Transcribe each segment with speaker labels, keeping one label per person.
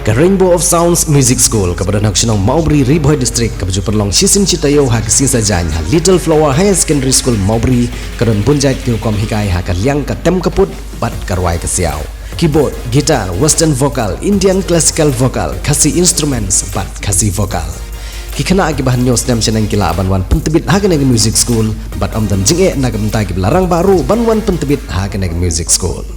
Speaker 1: ke Rainbow of Sounds Music School kepada Nakshonong Maubri Riboy District kepada perlong sisin citayo ha kesin sajanya Little Flower Higher Secondary School Maubri kedon punjait kirukom hikai ha kaliang ke tem keput bat karwai ke siau keyboard, gitar, western vocal, Indian classical vocal, kasih instruments bat kasih vocal kikena akibat news nam senang kila banwan pentebit ha kena music school bat om dan jinge na kebentai larang baru banwan pentebit ha kena music school.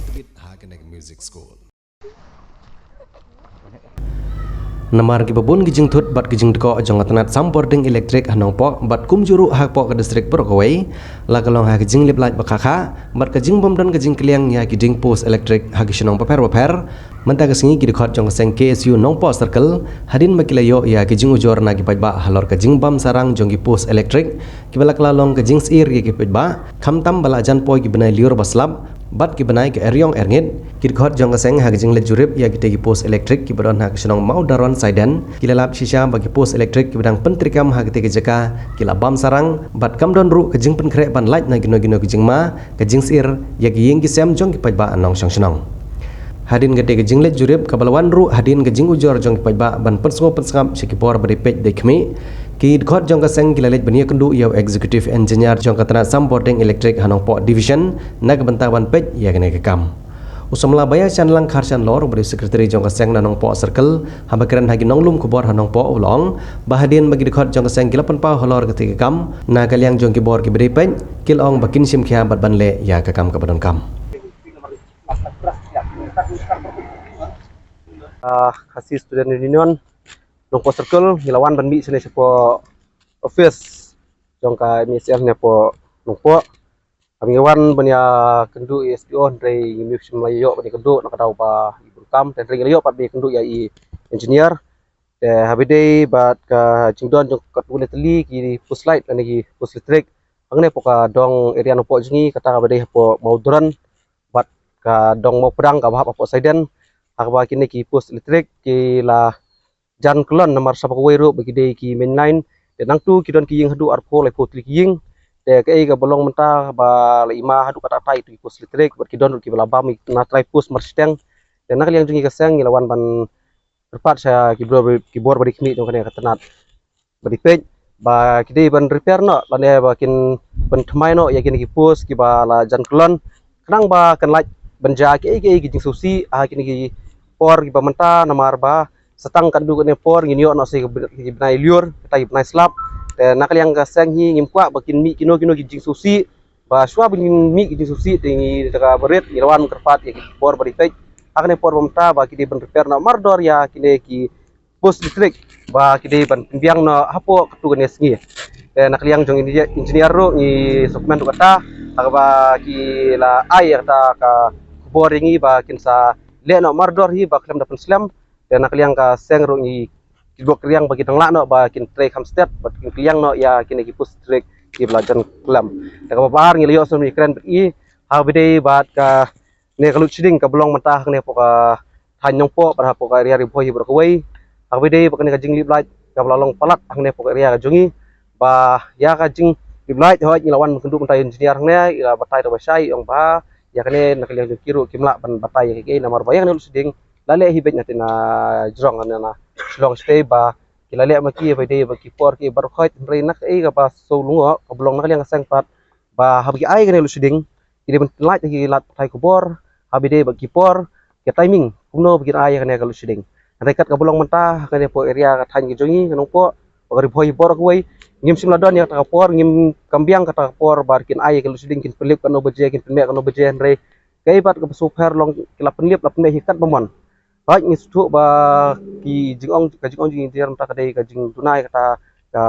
Speaker 1: Namar ki babun gijing thut bat gijing deko jong atanat sampording elektrik hanong po bat kum juru hak po ke distrik Brokawai la kalong ha gijing lip light bakaka bat gijing bom dan gijing kliang ya gijing post elektrik ha gishnong paper menta kesingi ki dekhot jong seng KSU nong po circle hadin makilayo ya gijing ujor na ki pajba halor gijing bam sarang jong ki post elektrik ki balak lalong gijing sir ki pajba khamtam bala jan po ki benai liur baslap bat ki benai ke eryong erngit ki dekhot jong seng ha gijing le jurip ya ki post elektrik ki baron ha gishnong mau daron Saiden kilalap shisha bagi pos elektrik kibadang pentrikam ha ketika jeka kila bam sarang bat kam don ru kejing penkrek ban light na gino kejing ma kejing sir ya giyeng kisem jong kipajba anong song hadin gede kejing let jurip kabalawan ru hadin kejing ujor jong kipajba ban pensngop pensngap sikipor beri pej dekmi ki khot jong kaseng kilalet benia kendu ya executive engineer jong katana supporting electric hanong po division na kebentawan pej ya kene kekam Usamla baya chan lang khar chan lor beri sekretari jong kaseng nanong po circle hamba keren hagi nonglum kubor hanong po ulong bahadin bagi dekhot jong kaseng kilapan pa holor ketika kam na kaliang jong kibor ki beri pen kilong bakin sim khia bat banle ya kakam kabadon kam
Speaker 2: kasih student union nong po circle hilawan ban mi sene po office jong ka MSF ne po nong po kami wan banya kendu SDO dari museum Melayu bani kendu nak tahu pa ibu kam dan dari Melayu pat bani kendu ya i engineer habide bat ka jingdon jong kat boleh teli ki puslight dan ki pus listrik angne poka dong area no po jingi kata habide po mau duran bat ka dong mau pedang ka bahap po Saiden akba kini ki pus listrik ki la jan kelon nomor sapa weru bagi de ki mainline dan nang tu ki don ki ying hadu arpo le po tli ki ying ke ga bolong mentah ba lima hadu kata tai tu pus listrik ber kidon ki bala bam na trai pus marsteng dan nak yang jungi kaseng ilawan ban terpat saya ki bor bari kmi dong kene katanat bari pej ba kidi ban repair no lan ya bakin ban thmai no ya kini ki pus ki bala jan klon kenang ba kan laj banja ki jing susi a kini ki por ki ba mentah namar ba setang kan du ne por nginio no se ki benai liur kita ki benai slap nak yang kaseng hi ngimkwa bakin mi kino gijing susi ba shwa bin mi gijing susi tingi daga berit ilawan kerpat ya por bari pej akne por bomta ba kidi ban repair na mardor ya kine ki post listrik ba kidi ban biang na hapo ketu gane sengi nak liang jong engineer ro ni dokumen kata ba ki la ai kata ka bor ringi ba kinsa le na mardor hi ba klem dapat slam nak liang ka seng ro ni kibok kriang bagi tang no ba kin tray hamstet bat kin kriang no ya kin ki pus trek ki belajan kelam da ka bar ngi liyo som ni kren i ha bide bat ka ne kalut siding ka belong mentah ne poka hanyong po para poka ria riboy berkawai ha bide ba ne ka jing lip light ka belalong palat hang ne poka ria ka jungi ba ya ka jing lip light ho ni lawan kendu mentai engineer hang ne ila batai do basai ong ba ya kane nak liang kiru kimla ban batai ke namar bayang ne siding lale hibet natina jrong na long stay ba kilale maki bide ba ki por ki barkhot re nak ga ba so lungo kablong nak yang sang pat ba habgi ai ga lu siding ide ben light ki lat thai ko bor habide ba ki por ke timing kuno bagi ai ga lu siding rekat kablong mentah ga po area ka than ki jongi nong po ba ri bor ko wai ngim sim ladon ya ta por ngim kambiang kata por bar kin ai ga lu siding kin pelip kan no beje kin pelme kan no beje re kai bat ka super long kila penlip la penme hikat pemon baik ni sutu ba ki jingong jing tiar mta kadai ka jing tunai kata ka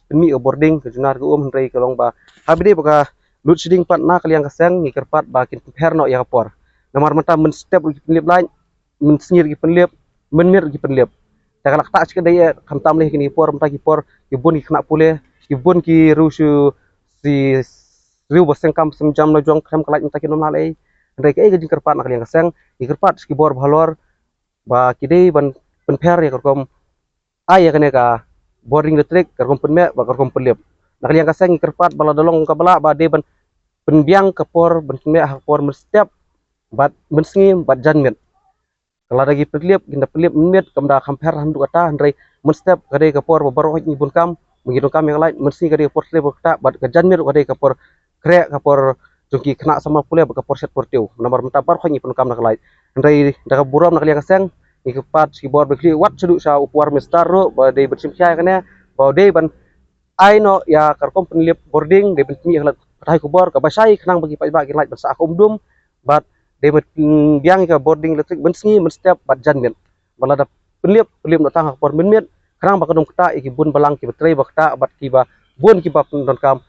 Speaker 2: pemi boarding ke junar ke rei kalong ba habide ba lut siding pat na kaliang kaseng ni kerpat ba kin perno ya por namar mata men step ki penlip lain men sengir ki penlip men mir ki penlip ta kalak tak sikadai khamtam leh kini por mta ki por ki bun ki kena pule ki bun ki rusu si riu boseng kam semjam no jong krem kalak mta ki normal ai rei ke jing kerpat nak kaliang kaseng ki kerpat ki bor bhalor ba kidei ban penper ya kerkom ai ya kene ka boring listrik kerkom penme ba kerkom pelip nak liang kaseng kerpat bala dolong ka bala ba de ban penbiang ke por ban penme ha por mestiap bat mensengi bat janmet kalau lagi pelip ginda pelip menit kamda kamper handu kata andai menstep kade kapor babar hoj ni bun kam mengido kam yang lain mensi kade kapor slep kata bat kajan mir kade kapor krek kapor jungki kena sama kuliah kapor set portiu nomor mentapar hoj ni pun kam nak lain andai daga buram nak liang kaseng ikepat si bor bekli wat sedu sa upwar mistar ro ba de bersim syai kana ba de ban ai no ya karkom penlip boarding de bentmi yang tai kubor ka basai kenang bagi pak bagi lain basa akum dum bat de biang ka boarding electric bensngi menstep bat jan men balada penlip penlip nak tang por men kenang bakadum kata iki bun balang ki betrei bakta bat ki ba bun ki ba don kam